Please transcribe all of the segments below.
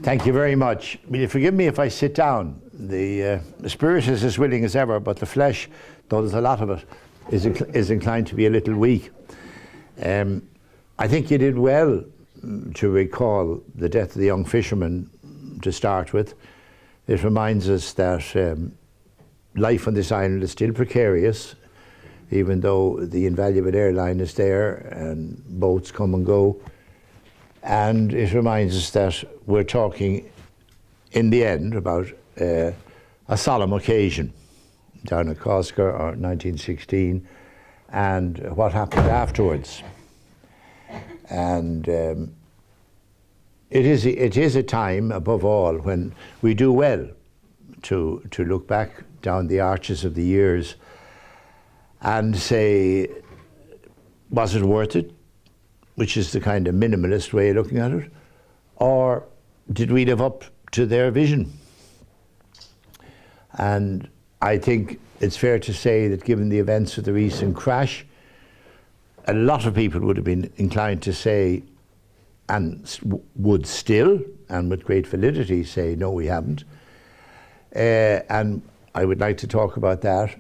Thank you very much. Will you forgive me if I sit down? The spirit is as willing as ever, but the flesh, though there's a lot of it, is inclined to be a little weak. I think you did well to recall the death of the young fisherman to start with. It reminds us that life on this island is still precarious, even though the invaluable airline is there and boats come and go. And it reminds us that we're talking, in the end, about a solemn occasion down at Cosca, or 1916, and what happened afterwards. And it is a time, above all, when we do well to look back down the arches of the years and say, was it worth it? Which is the kind of minimalist way of looking at it, or did we live up to their vision? And I think it's fair to say that given the events of the recent crash, a lot of people would have been inclined to say, and would still, and with great validity, say, no, we haven't. And I would like to talk about that.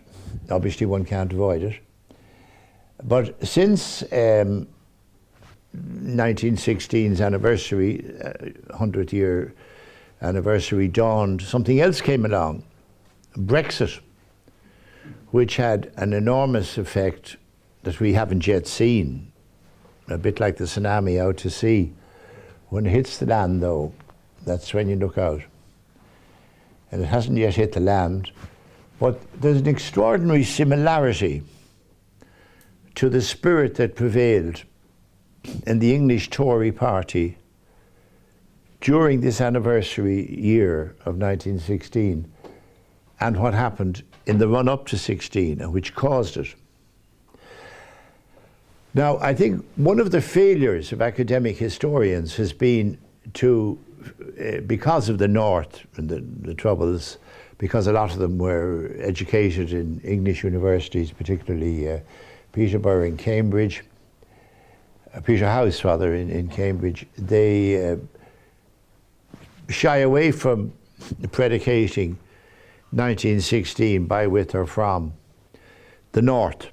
Obviously, one can't avoid it. But since 1916's anniversary, 100th year anniversary dawned, something else came along, Brexit, which had an enormous effect that we haven't yet seen, a bit like the tsunami out to sea. When it hits the land, though, that's when you look out. And it hasn't yet hit the land, but there's an extraordinary similarity to the spirit that prevailed in the English Tory party during this anniversary year of 1916 and what happened in the run-up to 16 and which caused it. Now, I think one of the failures of academic historians has been to, because of the North and the Troubles, because a lot of them were educated in English universities, particularly Peterborough and Cambridge, Peterhouse rather, in Cambridge, they shy away from predicating 1916 by, with, or from the North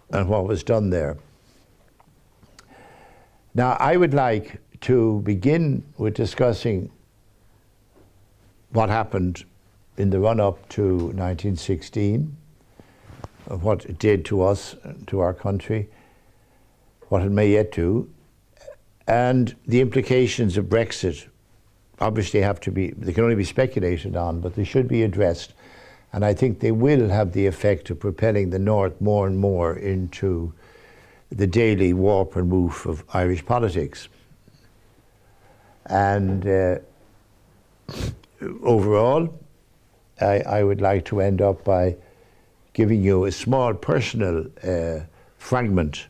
and what was done there. Now, I would like to begin with discussing what happened in the run-up to 1916, what it did to us, to our country, what it may yet do, and the implications of Brexit obviously have to be, they can only be speculated on, but they should be addressed. And I think they will have the effect of propelling the North more and more into the daily warp and woof of Irish politics. And overall, I would like to end up by giving you a small personal fragment,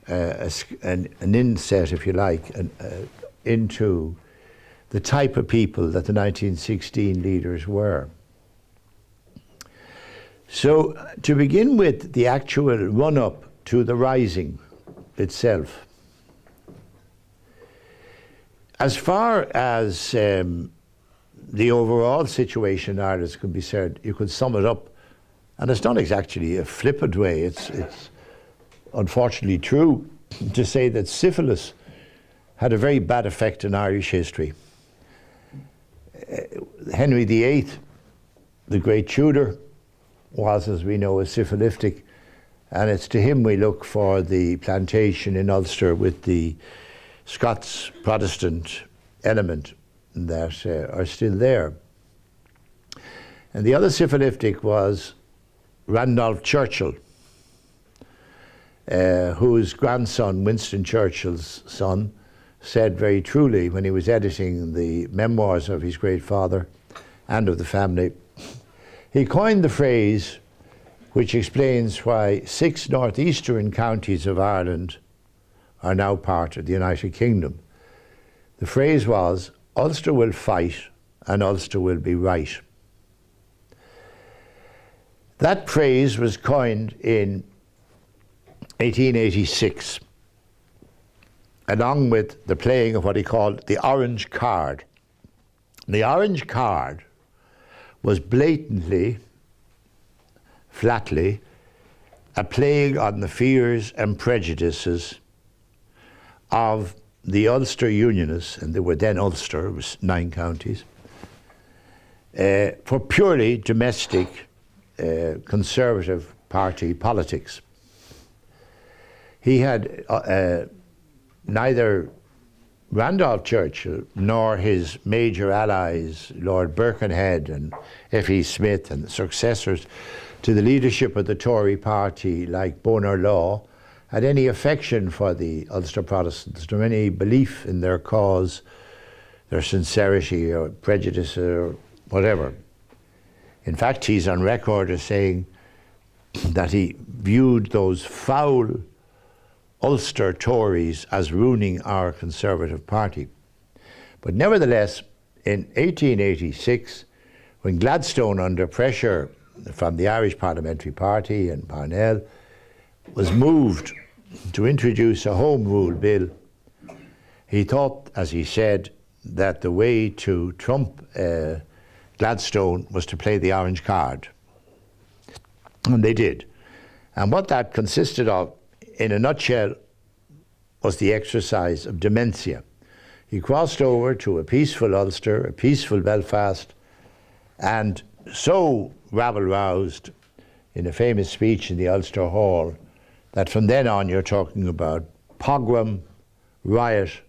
an inset, if you like, into the type of people that the 1916 leaders were. So, to begin with the actual run-up to the rising itself. As far as the overall situation in Ireland could be said, you could sum it up, and it's not exactly a flippant way, it's unfortunately true to say that syphilis had a very bad effect on Irish history. Henry VIII, the great Tudor, was, as we know, a syphilitic, and it's to him we look for the plantation in Ulster with the Scots Protestant element that are still there. And the other syphilitic was Randolph Churchill, whose grandson, Winston Churchill's son, said very truly when he was editing the memoirs of his great father and of the family, he coined the phrase which explains why 6 northeastern counties of Ireland are now part of the United Kingdom. The phrase was, Ulster will fight and Ulster will be right. That phrase was coined in 1886, along with the playing of what he called the orange card. The orange card was blatantly, flatly, a plague on the fears and prejudices of the Ulster Unionists, and they were then Ulster, it was 9 counties, for purely domestic Conservative Party politics. He had neither Randolph Churchill nor his major allies, Lord Birkenhead and F.E. Smith and the successors to the leadership of the Tory party like Bonar Law, had any affection for the Ulster Protestants, nor any belief in their cause, their sincerity or prejudice or whatever. In fact, he's on record as saying that he viewed those foul Ulster Tories as ruining our Conservative Party. But nevertheless, in 1886, when Gladstone, under pressure from the Irish Parliamentary Party and Parnell, was moved to introduce a Home Rule bill, he thought, as he said, that the way to trump Gladstone was to play the orange card. And they did. And what that consisted of, in a nutshell, was the exercise of dementia. He crossed over to a peaceful Ulster, a peaceful Belfast, and so rabble-roused in a famous speech in the Ulster Hall that from then on you're talking about pogrom, riot,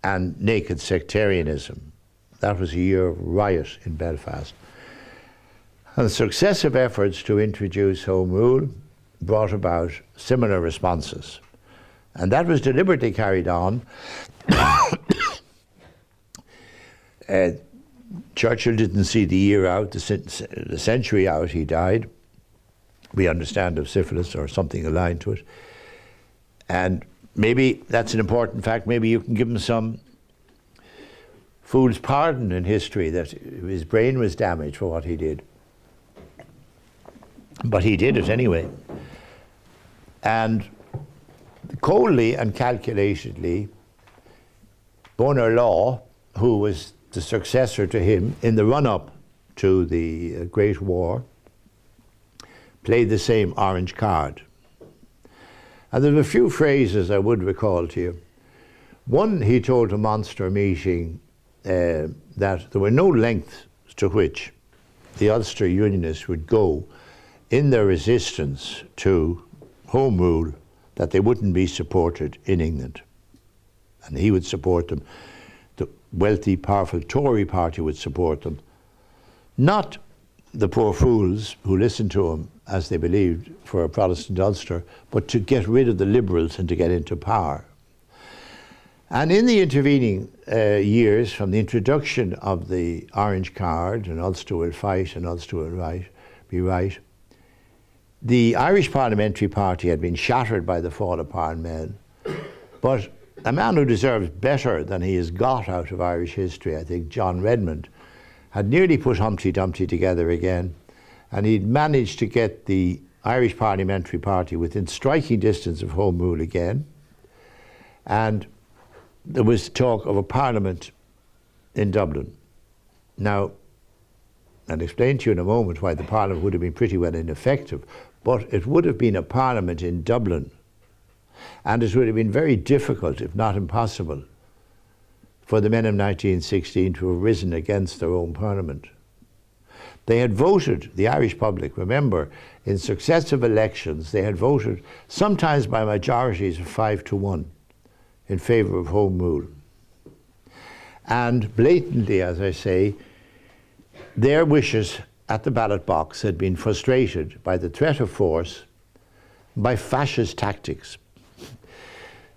and naked sectarianism. That was a year of riot in Belfast. And the successive efforts to introduce Home Rule brought about similar responses. And that was deliberately carried on. Churchill didn't see the year out, the century out. He died, we understand, of syphilis or something aligned to it. And maybe that's an important fact. Maybe you can give him some fool's pardon in history that his brain was damaged for what he did. But he did it anyway. And coldly and calculatedly, Bonar Law, who was the successor to him in the run-up to the Great War, played the same orange card. And there are a few phrases I would recall to you. One, he told a Munster meeting that there were no lengths to which the Ulster Unionists would go in their resistance to Home Rule that they wouldn't be supported in England. And he would support them. The wealthy, powerful Tory party would support them. Not the poor fools who listened to him, as they believed, for a Protestant Ulster, but to get rid of the Liberals and to get into power. And in the intervening years, from the introduction of the orange card, and Ulster will fight and Ulster will be right, the Irish Parliamentary Party had been shattered by the fall of Parnell, but a man who deserves better than he has got out of Irish history, I think, John Redmond, had nearly put Humpty Dumpty together again, and he'd managed to get the Irish Parliamentary Party within striking distance of Home Rule again, and there was talk of a parliament in Dublin. Now, I'll explain to you in a moment why the parliament would have been pretty well ineffective, but it would have been a parliament in Dublin, and it would have been very difficult, if not impossible, for the men of 1916 to have risen against their own parliament. They had voted, the Irish public, remember, in successive elections, they had voted sometimes by majorities of 5-1 in favour of Home Rule. And blatantly, as I say, their wishes at the ballot box had been frustrated by the threat of force, by fascist tactics.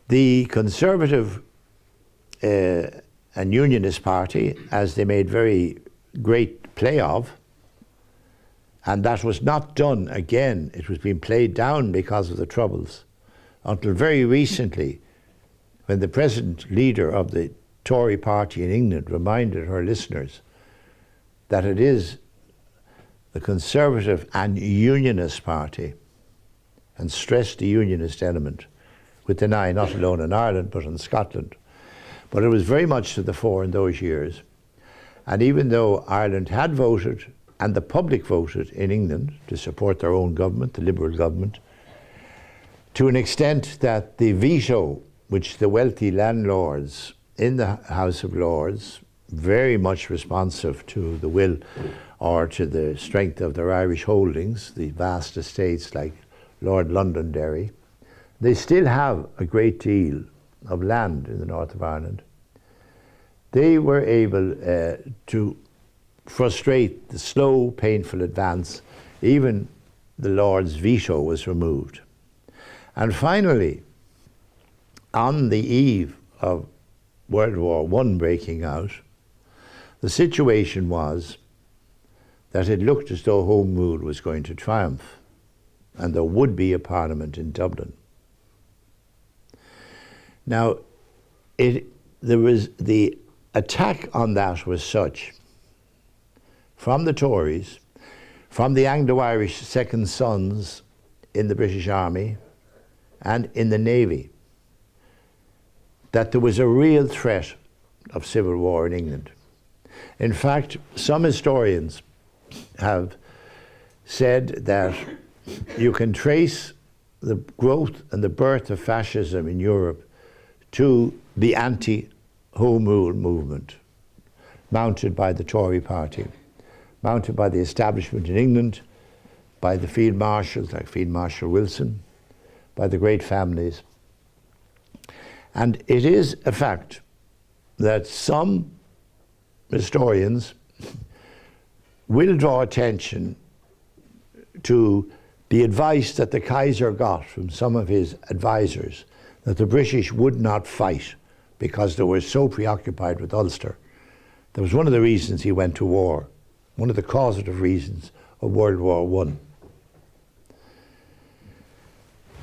The Conservative and Unionist Party, as they made very great play of, and that was not done again, it was being played down because of the Troubles, until very recently, when the present leader of the Tory party in England reminded her listeners that it is the Conservative and Unionist Party, and stressed the Unionist element, with an eye not alone in Ireland but in Scotland. But it was very much to the fore in those years. And even though Ireland had voted, and the public voted in England to support their own government, the Liberal government, to an extent that the veto which the wealthy landlords in the House of Lords, very much responsive to the will or to the strength of their Irish holdings, the vast estates like Lord Londonderry, they still have a great deal of land in the north of Ireland. They were able to frustrate the slow, painful advance. Even the Lord's veto was removed. And finally, on the eve of World War I breaking out, the situation was that it looked as though Home Rule was going to triumph, and there would be a parliament in Dublin. Now, the attack on that was such, from the Tories, from the Anglo-Irish second sons in the British Army and in the Navy, that there was a real threat of civil war in England. In fact, some historians have said that you can trace the growth and the birth of fascism in Europe to the anti-Home Rule movement, mounted by the Tory party, mounted by the establishment in England, by the field marshals like Field Marshal Wilson, by the great families. And it is a fact that some historians will draw attention to the advice that the Kaiser got from some of his advisors, that the British would not fight because they were so preoccupied with Ulster. That was one of the reasons he went to war, one of the causative reasons of World War I.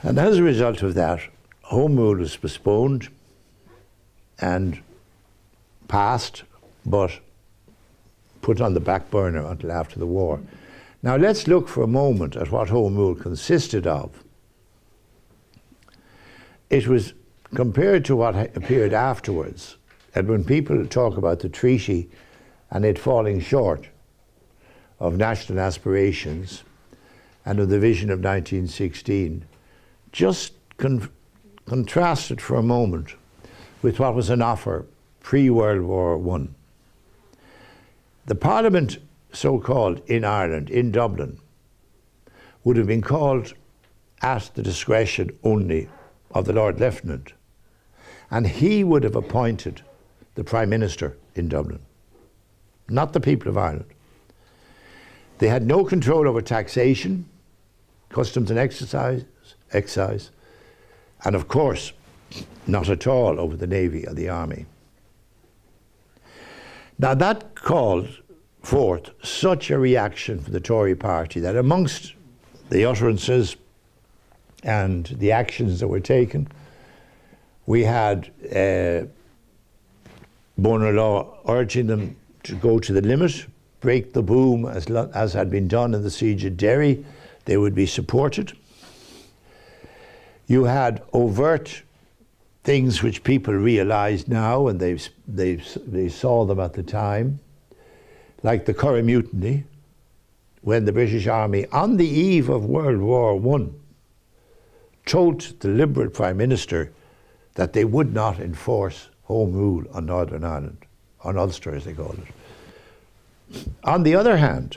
And as a result of that, Home Rule was postponed and passed, but put on the back burner until after the war. Now let's look for a moment at what Home Rule consisted of. It was compared to what appeared afterwards, and when people talk about the treaty and it falling short of national aspirations and of the vision of 1916, just contrast it for a moment with what was an offer pre-World War I. The Parliament, so-called, in Ireland, in Dublin, would have been called at the discretion only of the Lord Lieutenant, and he would have appointed the Prime Minister in Dublin, not the people of Ireland. They had no control over taxation, customs and excise, and of course, not at all over the Navy or the Army. Now that called forth such a reaction from the Tory party that amongst the utterances and the actions that were taken, we had Bonar Law urging them to go to the limit, break the boom as had been done in the siege of Derry. They would be supported. You had overt things which people realised now, and they saw them at the time, like the Curragh Mutiny, when the British Army, on the eve of World War I, told the Liberal Prime Minister that they would not enforce Home Rule on Northern Ireland, on Ulster as they called it. On the other hand,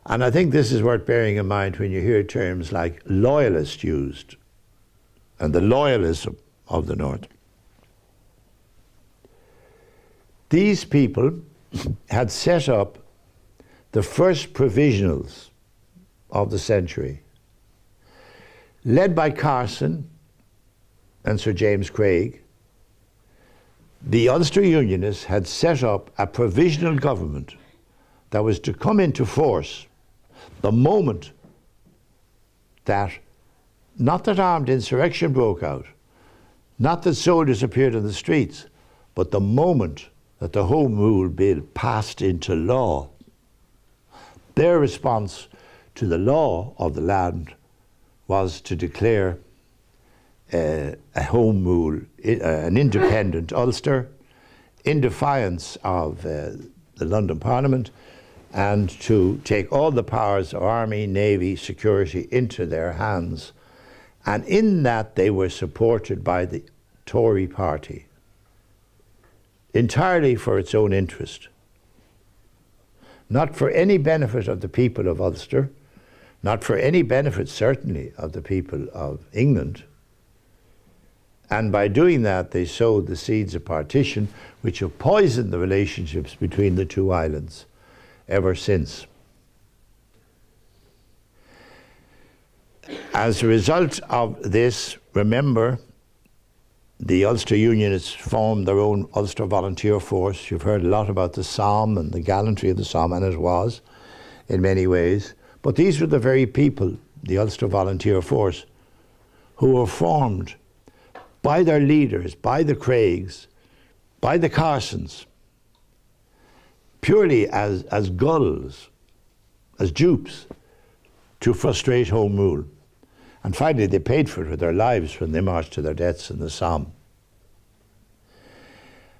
and I think this is worth bearing in mind when you hear terms like loyalist used, and the loyalism of the North. These people had set up the first provisionals of the century, led by Carson and Sir James Craig. The Ulster Unionists had set up a provisional government that was to come into force the moment that, not that armed insurrection broke out, not that soldiers appeared in the streets, but the moment that the Home Rule Bill passed into law. Their response to the law of the land was to declare a Home Rule, an independent Ulster in defiance of the London Parliament and to take all the powers of army, navy, security into their hands. And in that they were supported by the Tory party, entirely for its own interest. Not for any benefit of the people of Ulster, not for any benefit certainly of the people of England. And by doing that, they sowed the seeds of partition, which have poisoned the relationships between the two islands ever since. As a result of this, remember, the Ulster Unionists formed their own Ulster Volunteer Force. You've heard a lot about the Somme and the gallantry of the Somme, and it was, in many ways. But these were the very people, the Ulster Volunteer Force, who were formed by their leaders, by the Craigs, by the Carsons, purely as gulls, as dupes, to frustrate Home Rule. And finally, they paid for it with their lives when they marched to their deaths in the Somme.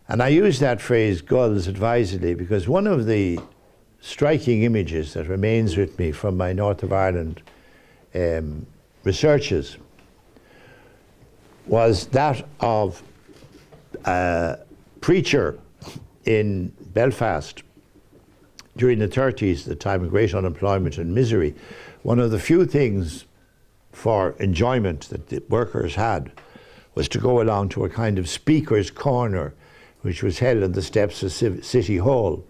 And I use that phrase, gulls, advisedly, because one of the striking images that remains with me from my North of Ireland researches was that of a preacher in Belfast during the 30s, the time of great unemployment and misery. One of the few things for enjoyment that the workers had was to go along to a kind of speaker's corner, which was held on the steps of City Hall.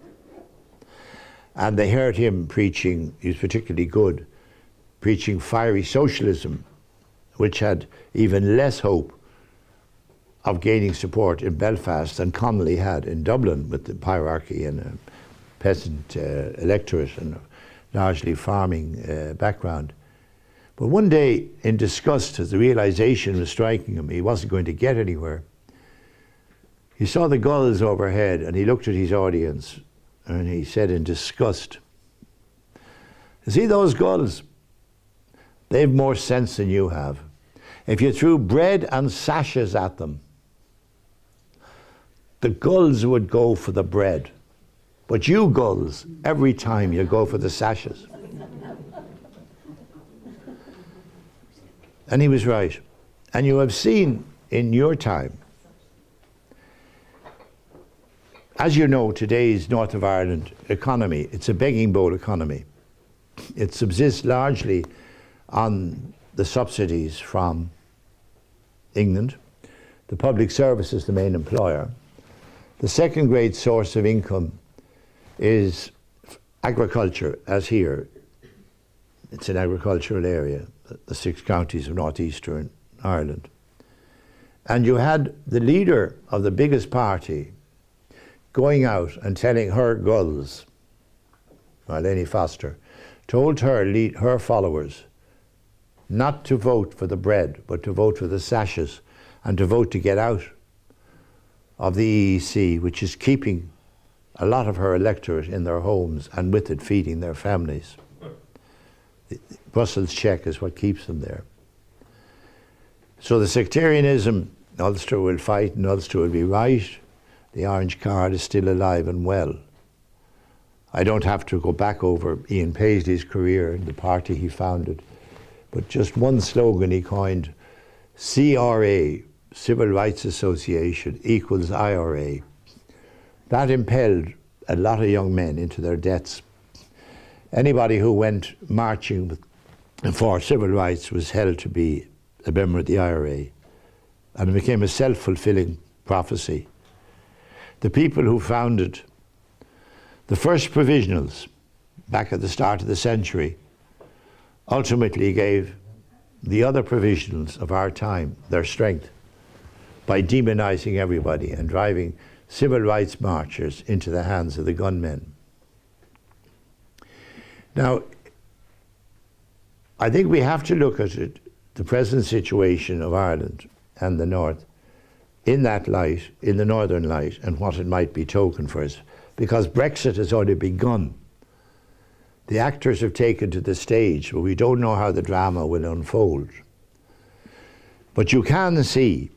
And they heard him preaching, he was particularly good, preaching fiery socialism, which had even less hope of gaining support in Belfast than Connolly had in Dublin, with the hierarchy and a peasant electorate and a largely farming background. But one day, in disgust, as the realization was striking him, he wasn't going to get anywhere, he saw the gulls overhead and he looked at his audience and he said in disgust, "You see those gulls? They've more sense than you have. If you threw bread and sashes at them, the gulls would go for the bread. But you gulls, every time you go for the sashes." And he was right. And you have seen in your time, as you know, today's North of Ireland economy, it's a begging bowl economy. It subsists largely on the subsidies from England. The public service is the main employer. The second great source of income is agriculture, as here. It's an agricultural area, the 6 counties of northeastern Ireland. And you had the leader of the biggest party going out and telling her gulls, Marlene Foster, told her followers not to vote for the bread, but to vote for the sashes and to vote to get out of the EEC, which is keeping a lot of her electorate in their homes and with it feeding their families. The Brussels check is what keeps them there. So the sectarianism, Ulster will fight and Ulster will be right. The orange card is still alive and well. I don't have to go back over Ian Paisley's career and the party he founded, but just one slogan he coined, CRA, Civil Rights Association, equals IRA. That impelled a lot of young men into their deaths. Anybody who went marching for civil rights was held to be a member of the IRA, and it became a self-fulfilling prophecy. The people who founded the first provisionals back at the start of the century ultimately gave the other provisionals of our time their strength by demonizing everybody and driving civil rights marchers into the hands of the gunmen. Now, I think we have to look at it, the present situation of Ireland and the North, in that light, in the Northern light, and what it might be token for us, because Brexit has already begun. The actors have taken to the stage, but we don't know how the drama will unfold. But you can see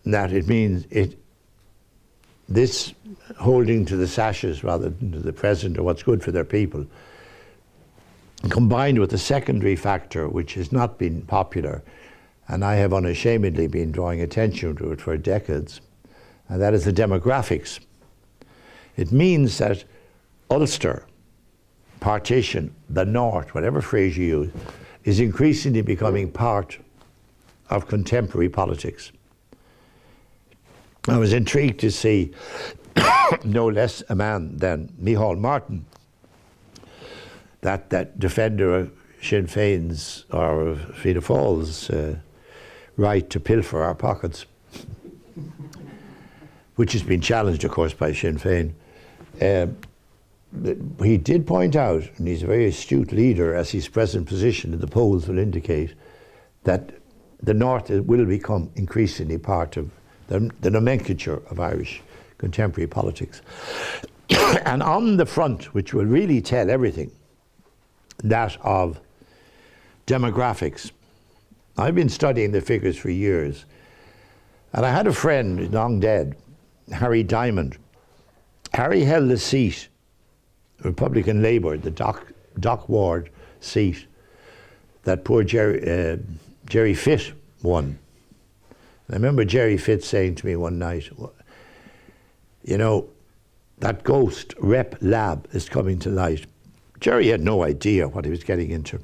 that it means this holding to the sashes rather than to the present or what's good for their people, combined with a secondary factor which has not been popular, and I have unashamedly been drawing attention to it for decades, and that is the demographics. It means that Ulster, partition, the North, whatever phrase you use, is increasingly becoming part of contemporary politics. I was intrigued to see no less a man than Micheál Martin, that defender of Sinn Féin's or of Fianna Fáil's right to pilfer our pockets, which has been challenged, of course, by Sinn Féin. He did point out, and he's a very astute leader, as his present position in the polls will indicate, that the North will become increasingly part of the nomenclature of Irish contemporary politics. And on the front, which will really tell everything, that of demographics. I've been studying the figures for years, and I had a friend, long dead, Harry Diamond. Harry held a seat, Republican Labour, the Dock Ward seat, that poor Jerry Fitt won. And I remember Jerry Fitt saying to me one night, you know, that ghost rep lab is coming to light. Jerry had no idea what he was getting into.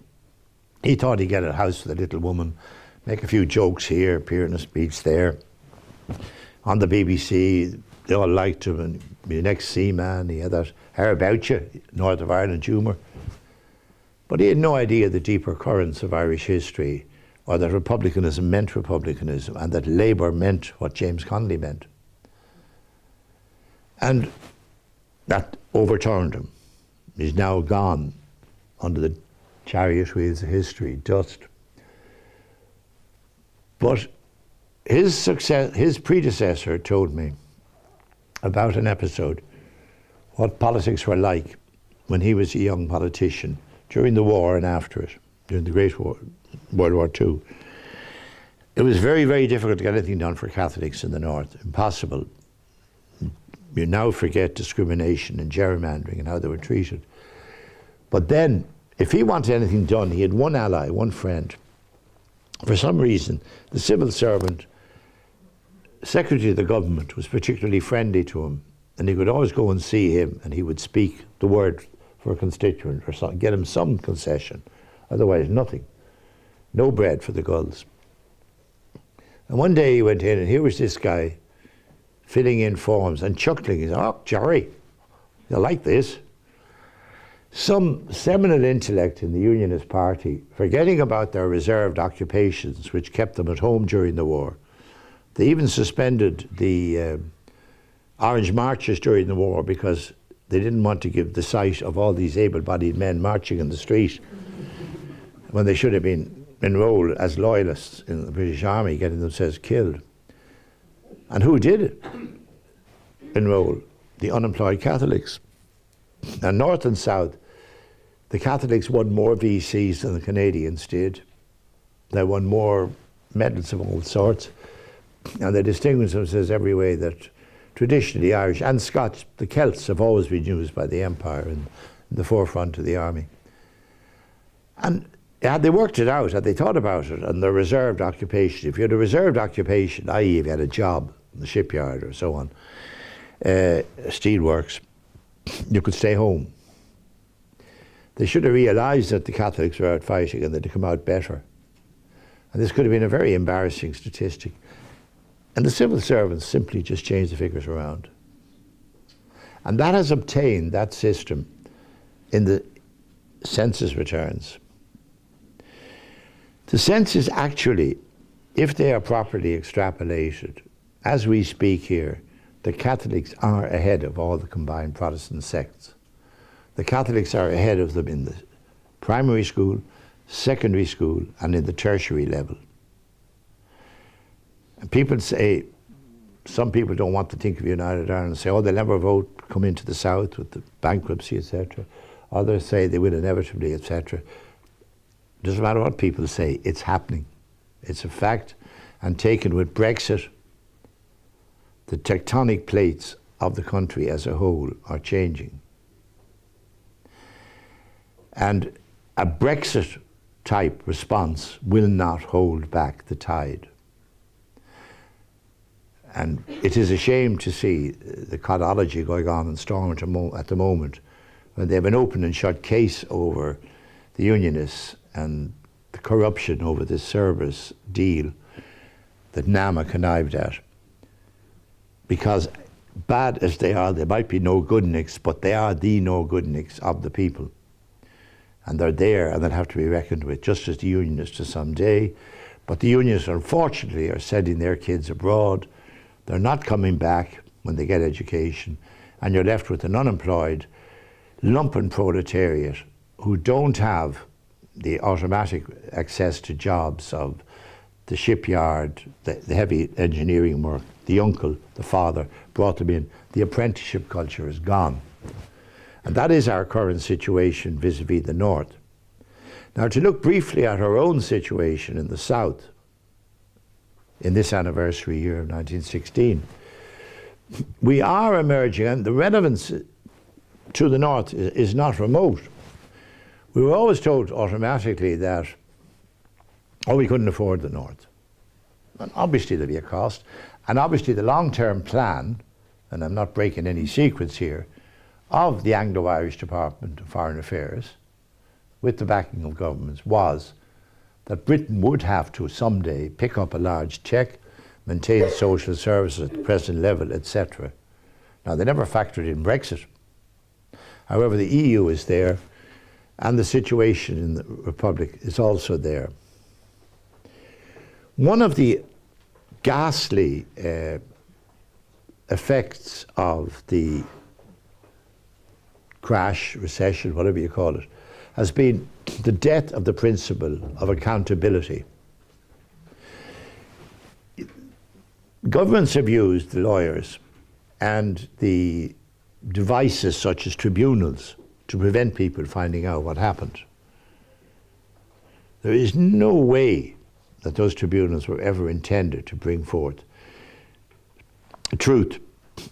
He thought he'd get a house with a little woman, make a few jokes here, appear in a speech there. On the BBC, they all liked him, and the next seaman, he had that how about you, North of Ireland humour. But he had no idea the deeper currents of Irish history, or that republicanism meant republicanism, and that Labour meant what James Connolly meant. And that overturned him. He's now gone under the chariot wheels of history, dust. But his predecessor told me about an episode, what politics were like when he was a young politician during the war and after it, during the Great War, World War II. It was very, very difficult to get anything done for Catholics in the North, impossible. You now forget discrimination and gerrymandering and how they were treated. But then, if he wanted anything done, he had one ally, one friend. For some reason, the civil servant, secretary of the government, was particularly friendly to him, and he could always go and see him, and he would speak the word for a constituent or something, get him some concession. Otherwise, nothing. No bread for the gulls. And one day he went in, and here was this guy filling in forms and chuckling. He said, "Oh, Jerry, you like this?" Some seminal intellect in the Unionist Party, forgetting about their reserved occupations which kept them at home during the war. They even suspended the Orange Marches during the war because they didn't want to give the sight of all these able-bodied men marching in the street when they should have been enrolled as loyalists in the British Army, getting themselves killed. And who did it? Enroll the unemployed Catholics. And North and South, the Catholics won more VCs than the Canadians did. They won more medals of all sorts. And they distinguished themselves every way that traditionally Irish and Scots, the Celts, have always been used by the Empire in the forefront of the army. And had they worked it out, had they thought about it, and their reserved occupation, if you had a reserved occupation, i.e. if you had a job in the shipyard or so on, steelworks, you could stay home. They should have realised that the Catholics were out fighting and they'd come out better. And this could have been a very embarrassing statistic. And the civil servants simply just changed the figures around. And that has obtained that system in the census returns. The census actually, if they are properly extrapolated, as we speak here, the Catholics are ahead of all the combined Protestant sects. The Catholics are ahead of them in the primary school, secondary school, and in the tertiary level. And people say, some people don't want to think of United Ireland and say, oh, they'll never vote, come into the South with the bankruptcy, etc. Others say they will inevitably, etc. Doesn't matter what people say, it's happening. It's a fact. And taken with Brexit, the tectonic plates of the country as a whole are changing. And a Brexit type response will not hold back the tide. And it is a shame to see the codology going on in Stormont at the moment, when they have an open and shut case over the unionists and the corruption over this service deal that NAMA connived at. Because bad as they are, they might be no-goodniks, but they are the no-goodniks of the people. And they're there and they'll have to be reckoned with, just as the unionists to some day. But the unionists, unfortunately, are sending their kids abroad. They're not coming back when they get education, and you're left with an unemployed lumpen proletariat who don't have the automatic access to jobs of the shipyard, the heavy engineering work. The uncle, the father brought them in. The apprenticeship culture is gone. And that is our current situation vis-a-vis the North. Now, to look briefly at our own situation in the South, in this anniversary year of 1916, we are emerging, and the relevance to the North is not remote. We were always told automatically that, oh, we couldn't afford the North. And obviously there'll be a cost, and obviously the long-term plan, and I'm not breaking any secrets here, of the Anglo-Irish Department of Foreign Affairs, with the backing of governments, was that Britain would have to someday pick up a large check, maintain social services at the present level, etc. Now, they never factored in Brexit. However, the EU is there, and the situation in the Republic is also there. One of the ghastly effects of the crash, recession, whatever you call it, has been the death of the principle of accountability. Governments have used the lawyers and the devices such as tribunals to prevent people finding out what happened. There is no way that those tribunals were ever intended to bring forth truth,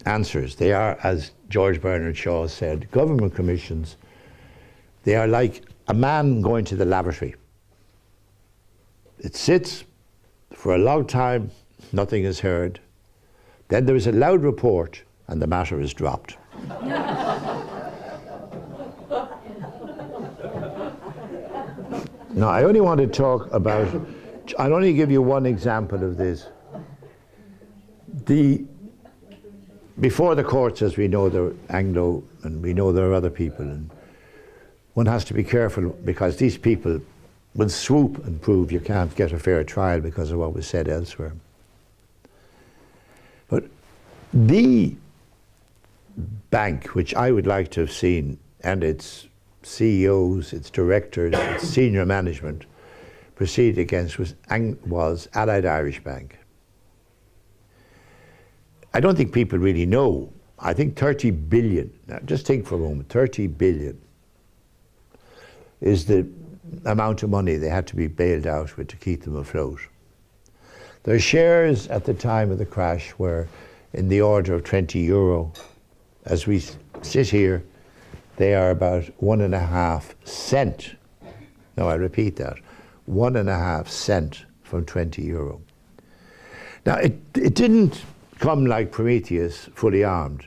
answers. They are, as George Bernard Shaw said, government commissions, they are like a man going to the lavatory. It sits for a long time, nothing is heard. Then there is a loud report and the matter is dropped. Now, I only want to talk about, I'll only give you one example of this. Before the courts, as we know, they're Anglo, and we know there are other people, and one has to be careful because these people will swoop and prove you can't get a fair trial because of what was said elsewhere. But the bank, which I would like to have seen, and its CEOs, its directors, its senior management proceeded against was Allied Irish Bank. I don't think people really know. I think 30 billion, now just think for a moment, 30 billion is the amount of money they had to be bailed out with to keep them afloat. Their shares at the time of the crash were in the order of €20. As we sit here, they are about 1.5 cents. No, I repeat that, 1.5 cents from €20. Now, it didn't come like Prometheus fully armed.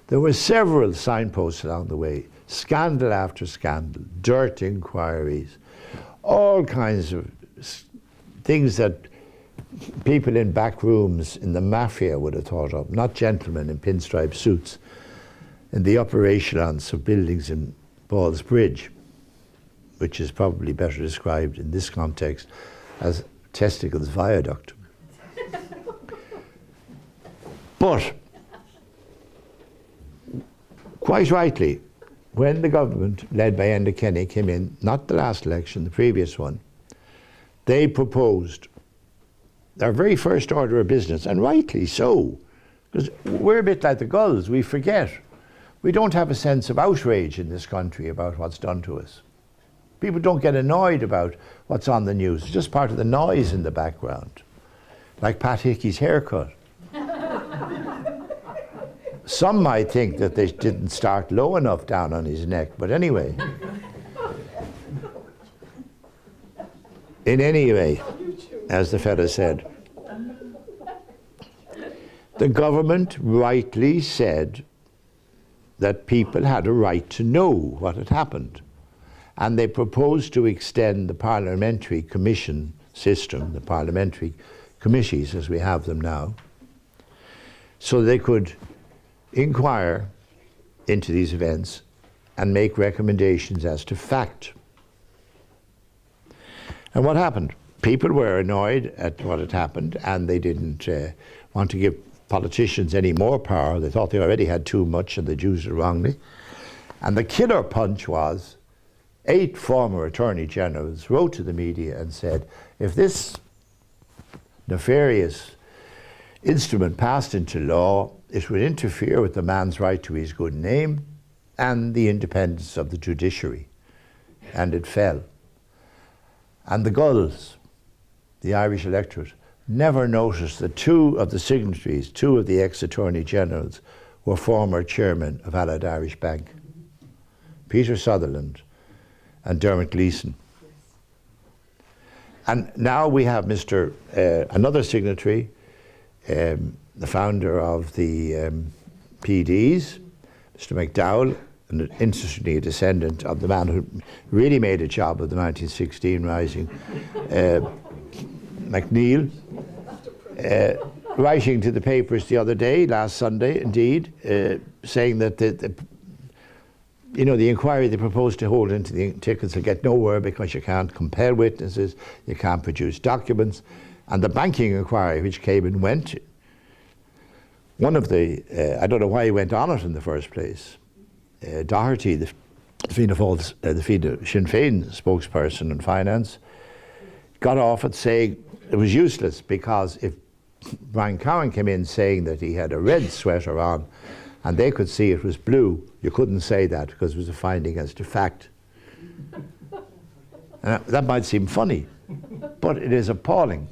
There were several signposts along the way, scandal after scandal, dirt inquiries, all kinds of things that people in back rooms in the mafia would have thought of, not gentlemen in pinstripe suits in the upper echelons of buildings in Ballsbridge, which is probably better described in this context as Testicles Viaduct. But, quite rightly, when the government, led by Enda Kenny, came in, not the last election, the previous one, they proposed their very first order of business, and rightly so, because we're a bit like the gulls, we forget. We don't have a sense of outrage in this country about what's done to us. People don't get annoyed about what's on the news. It's just part of the noise in the background, like Pat Hickey's haircut. Some might think that they didn't start low enough down on his neck, but anyway. In any way, as the fellow said, the government rightly said that people had a right to know what had happened. And they proposed to extend the parliamentary commission system, the parliamentary committees as we have them now, so they could inquire into these events and make recommendations as to fact. And what happened? People were annoyed at what had happened, and they didn't want to give politicians any more power. They thought they already had too much, and they'd used it wrongly. And the killer punch was 8 former attorney generals wrote to the media and said, if this nefarious instrument passed into law, it would interfere with the man's right to his good name and the independence of the judiciary. And it fell. And the Gulls, the Irish electorate, never noticed that 2 of the signatories, 2 of the ex-attorney generals, were former chairmen of Allied Irish Bank, Peter Sutherland and Dermot Gleeson. And now we have another signatory, the founder of the PDs, Mr. McDowell, and interestingly a descendant of the man who really made a job of the 1916 Rising, McNeill, writing to the papers the other day, last Sunday indeed, saying that the inquiry they proposed to hold into the tickets will get nowhere because you can't compel witnesses, you can't produce documents, and the banking inquiry which came and went, one of the, I don't know why he went on it in the first place, Doherty, the Fianna Sinn Féin spokesperson in finance, got off at saying it was useless because if Brian Cowan came in saying that he had a red sweater on and they could see it was blue, you couldn't say that because it was a finding as to fact. And that might seem funny, but it is appalling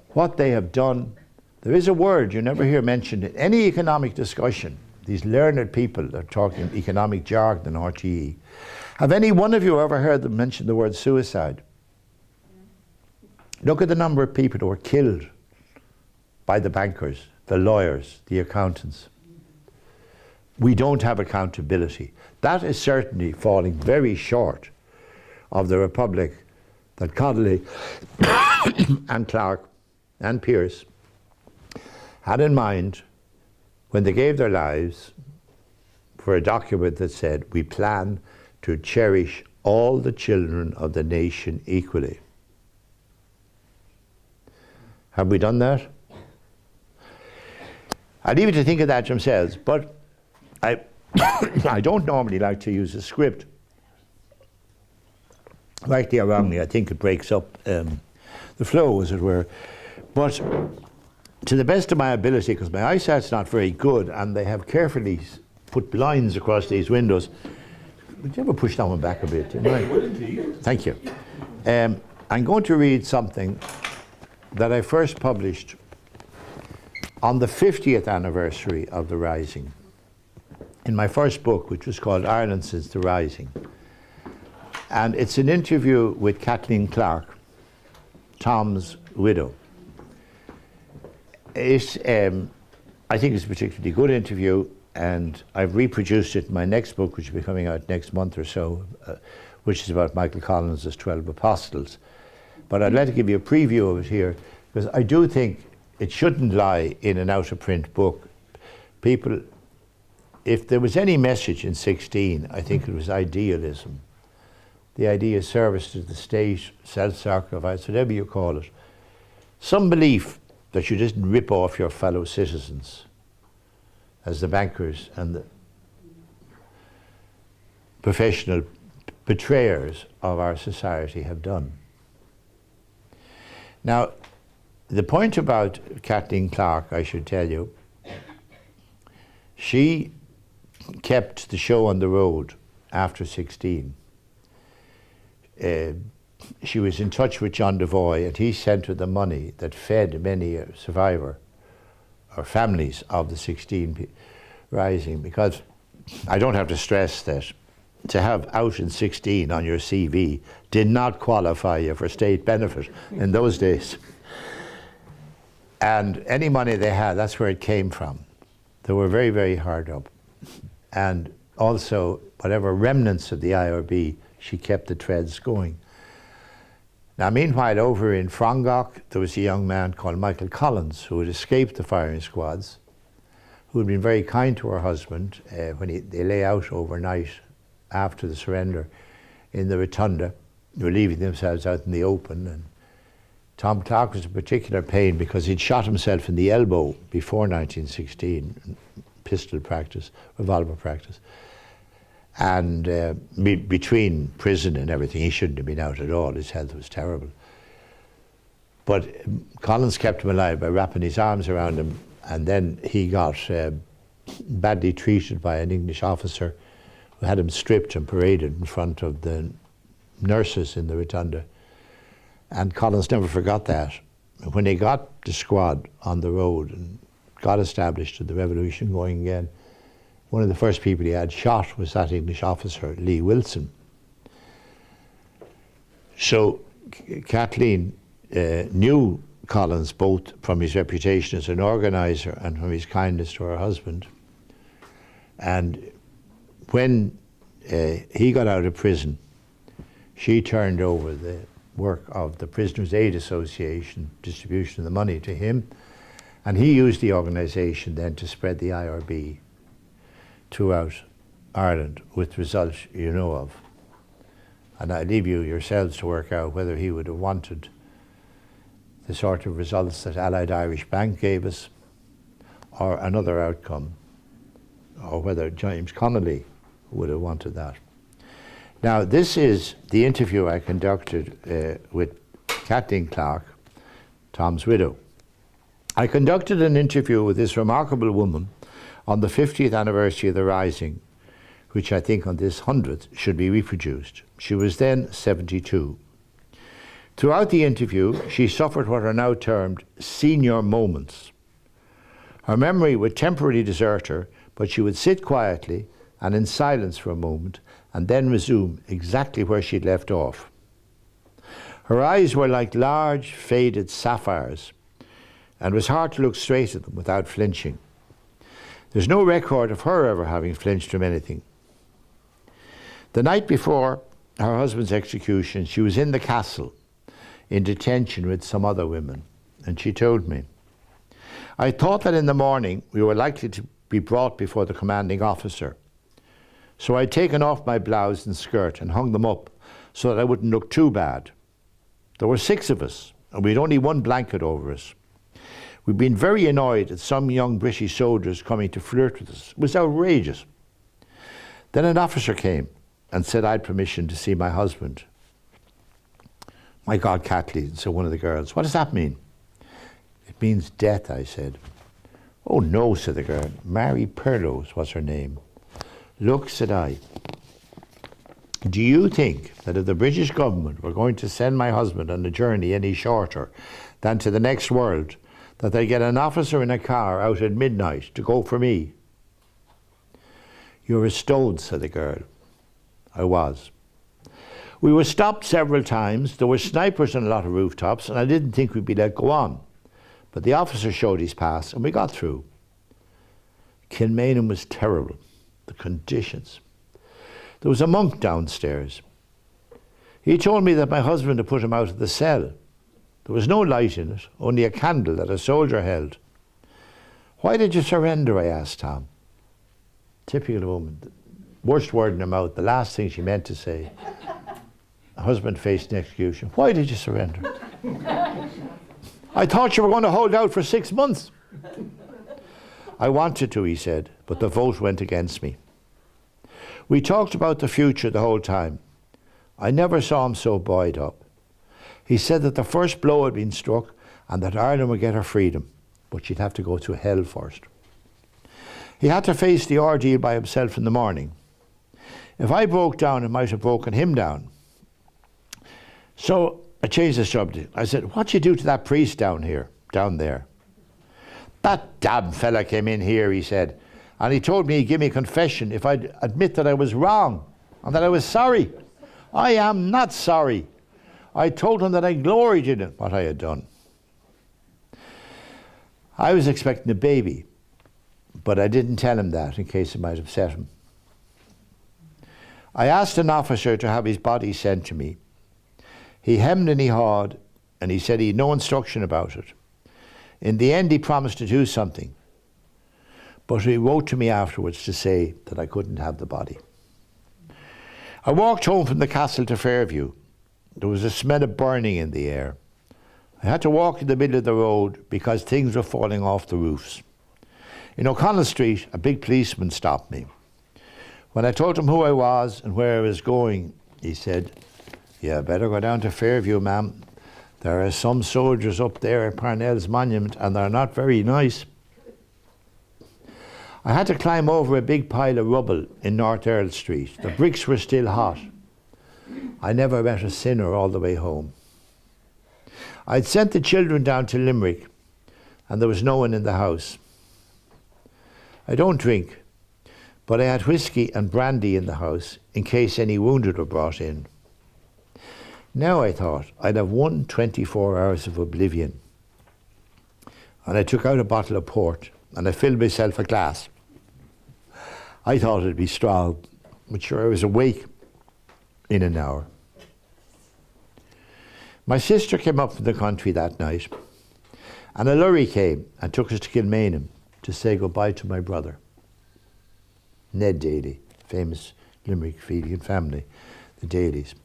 what they have done. There is a word you never hear mentioned in any economic discussion. These learned people are talking economic jargon and RTE. Have any one of you ever heard them mention the word suicide? Look at the number of people who were killed by the bankers, the lawyers, the accountants. We don't have accountability. That is certainly falling very short of the republic that Connolly and Clark and Pearse had in mind when they gave their lives for a document that said, we plan to cherish all the children of the nation equally. Have we done that? I leave you to think of that yourselves, but I don't normally like to use a script. Rightly or wrongly, I think it breaks up the flow, as it were. But to the best of my ability, because my eyesight's not very good, and they have carefully put blinds across these windows. Would you ever push that one back a bit? Thank you. I'm going to read something that I first published on the 50th anniversary of the Rising, in my first book, which was called Ireland Since the Rising. And it's an interview with Kathleen Clark, Tom's widow. I think it's a particularly good interview, and I've reproduced it in my next book, which will be coming out next month or so, which is about Michael Collins' 12 Apostles. But I'd like to give you a preview of it here, because I do think it shouldn't lie in an out-of-print book. People, if there was any message in 16, I think it was idealism. The idea of service to the state, self-sacrifice, whatever you call it. Some belief that you didn't rip off your fellow citizens, as the bankers and the professional betrayers of our society have done. Now, the point about Kathleen Clark, I should tell you, she kept the show on the road after 16. She was in touch with John Devoy, and he sent her the money that fed many a survivor or families of the 16 Rising, because I don't have to stress that to have out in 16 on your CV did not qualify you for state benefit in those days. And any money they had, that's where it came from. They were very, very hard up. And also, whatever remnants of the IRB, she kept the treads going. Now, meanwhile, over in Frongach, there was a young man called Michael Collins who had escaped the firing squads, who had been very kind to her husband when they lay out overnight after the surrender in the rotunda. They were leaving themselves out in the open. And Tom Clark was in particular pain because he'd shot himself in the elbow before 1916, pistol practice, revolver practice. And between prison and everything, he shouldn't have been out at all. His health was terrible. But Collins kept him alive by wrapping his arms around him, and then he got badly treated by an English officer who had him stripped and paraded in front of the nurses in the rotunda. And Collins never forgot that. When they got the squad on the road and got established and the revolution going again, one of the first people he had shot was that English officer, Lee Wilson. So Kathleen knew Collins both from his reputation as an organizer and from his kindness to her husband. And when he got out of prison, she turned over the work of the Prisoners' Aid Association, distribution of the money to him, and he used the organisation then to spread the IRB throughout Ireland with results you know of. And I leave you yourselves to work out whether he would have wanted the sort of results that Allied Irish Bank gave us or another outcome, or whether James Connolly would have wanted that. Now, this is the interview I conducted with Kathleen Clark, Tom's widow. I conducted an interview with this remarkable woman on the 50th anniversary of the Rising, which I think on this 100th should be reproduced. She was then 72. Throughout the interview, she suffered what are now termed senior moments. Her memory would temporarily desert her, but she would sit quietly and in silence for a moment and then resume exactly where she'd left off. Her eyes were like large, faded sapphires, and it was hard to look straight at them without flinching. There's no record of her ever having flinched from anything. The night before her husband's execution, she was in the castle in detention with some other women, and she told me, "I thought that in the morning we were likely to be brought before the commanding officer. So I'd taken off my blouse and skirt and hung them up so that I wouldn't look too bad. There were 6 of us, and we'd only one blanket over us. We'd been very annoyed at some young British soldiers coming to flirt with us. It was outrageous. Then an officer came and said I'd permission to see my husband. My God, Kathleen, said one of the girls, what does that mean? It means death, I said. Oh no, said the girl. Mary Perlos was her name. Look, said I, do you think that if the British government were going to send my husband on a journey any shorter than to the next world, that they'd get an officer in a car out at midnight to go for me? You're a stone, said the girl. I was. We were stopped several times. There were snipers on a lot of rooftops, and I didn't think we'd be let go on. But the officer showed his pass, and we got through. Kilmainham was terrible. The conditions. There was a monk downstairs. He told me that my husband had put him out of the cell. There was no light in it, only a candle that a soldier held. Why did you surrender? I asked Tom. Typical woman. Worst word in her mouth, the last thing she meant to say. A husband faced an execution. Why did you surrender? I thought you were going to hold out for 6 months. I wanted to, he said, but the vote went against me. We talked about the future the whole time. I never saw him so buoyed up. He said that the first blow had been struck and that Ireland would get her freedom, but she'd have to go through hell first. He had to face the ordeal by himself in the morning. If I broke down, it might have broken him down. So I changed the subject. I said, what'd you do to that priest down there? That damn fella came in here, he said, And he told me he'd give me a confession if I'd admit that I was wrong and that I was sorry. I am not sorry. I told him that I gloried in what I had done. I was expecting a baby, but I didn't tell him that in case it might upset him. I asked an officer to have his body sent to me. He hemmed and he hawed, and he said he had no instruction about it. In the end, he promised to do something, but he wrote to me afterwards to say that I couldn't have the body. I walked home from the castle to Fairview. There was a smell of burning in the air. I had to walk in the middle of the road because things were falling off the roofs. In O'Connell Street, a big policeman stopped me. When I told him who I was and where I was going, he said, "You better go down to Fairview, ma'am. There are some soldiers up there at Parnell's monument and they're not very nice." I had to climb over a big pile of rubble in North Earl Street. The bricks were still hot. I never met a sinner all the way home. I'd sent the children down to Limerick and there was no one in the house. I don't drink, but I had whiskey and brandy in the house in case any wounded were brought in. Now I thought I'd have 24 hours of oblivion. And I took out a bottle of port and I filled myself a glass. I thought it'd be strong, but sure I was awake in an hour. My sister came up from the country that night, and a lorry came and took us to Kilmainham to say goodbye to my brother, Ned Daly, famous Limerick Fenian family, the Dalys.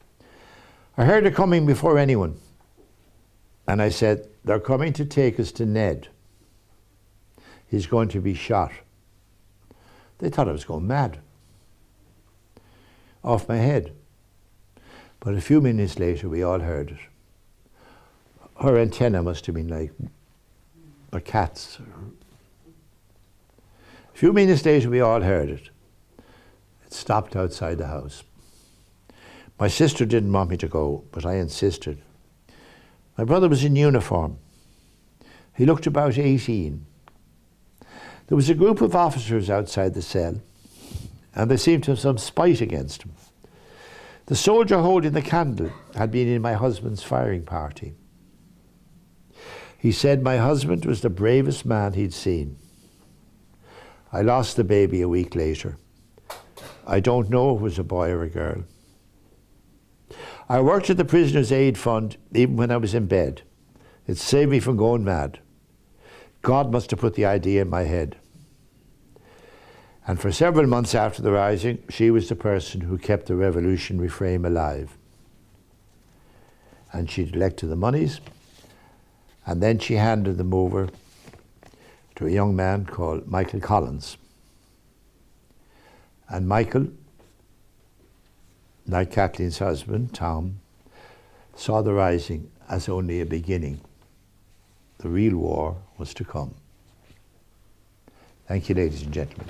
I heard it coming before anyone, and I said, "They're coming to take us to Ned. He's going to be shot." They thought I was going mad, off my head. But a few minutes later, we all heard it. Her antenna must have been like a cat's. A few minutes later, we all heard it. It stopped outside the house. My sister didn't want me to go, but I insisted. My brother was in uniform. He looked about 18. There was a group of officers outside the cell, and they seemed to have some spite against him. The soldier holding the candle had been in my husband's firing party. He said my husband was the bravest man he'd seen. I lost the baby a week later. I don't know if it was a boy or a girl. I worked at the Prisoners' Aid Fund even when I was in bed. It saved me from going mad. God must have put the idea in my head. And for several months after the rising, she was the person who kept the revolutionary frame alive. And she'd elected the monies, and then she handed them over to a young man called Michael Collins. And Michael, like Kathleen's husband, Tom, saw the rising as only a beginning. The real war was to come. Thank you, ladies and gentlemen.